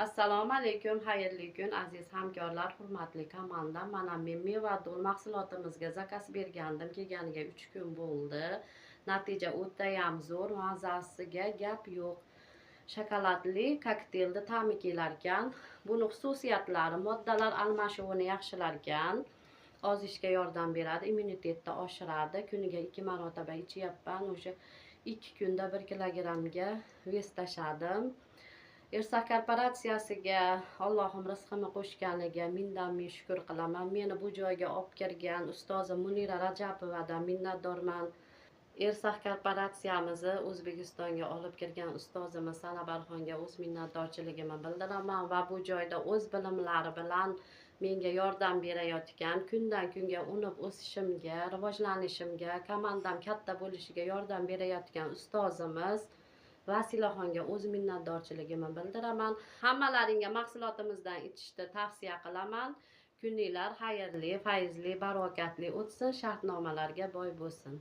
Assalomu alaykum, xayrli kun aziz hamkorlar, hurmatli komanda. Mana men meva-dol mahsulotimizga zakaz bergandim, kelganiga 3 kun bo'ldi. Natija o'ta ham zo'r, mazasiga gap yo'q. Shokoladli kokteylda ta'mi kelarkan. Buni xususiyatlari moddalar almashuvini yaxshilarkan. Ozishga yordam beradi, immunitetni oshiradi. Kuniga 2 marotaba ichyapman. O'sha 2 kunda 1 kilogrammga vес tashadim. Irsoq korporatsiyasiga Allohim rizqimni qo'shganiga ming shukr qilaman. Meni bu joyga olib kirgan ustozim Munira Rajabovadan minnatdorman. Irsoq korporatsiyamizni O'zbekistonga olib kirgan ustozimiz Sanobarxonga o'z minnatdorchiligimni bildiraman va bu joyda o'z bilimlari bilan menga yordam berayotgan, kundan kunga unib o'sishimga, rivojlanishimga, komandam katta bo'lishiga yordam berayotgan ustozimiz Vasilaxonga o'z minnatdorchiligimni bildiraman. Hammalaringga mahsulotimizdan ichishni tavsiya qilaman. Kuninglar xayrli, fayzli, barokatli o'tsin, shartnomalarga boy bo'lsin.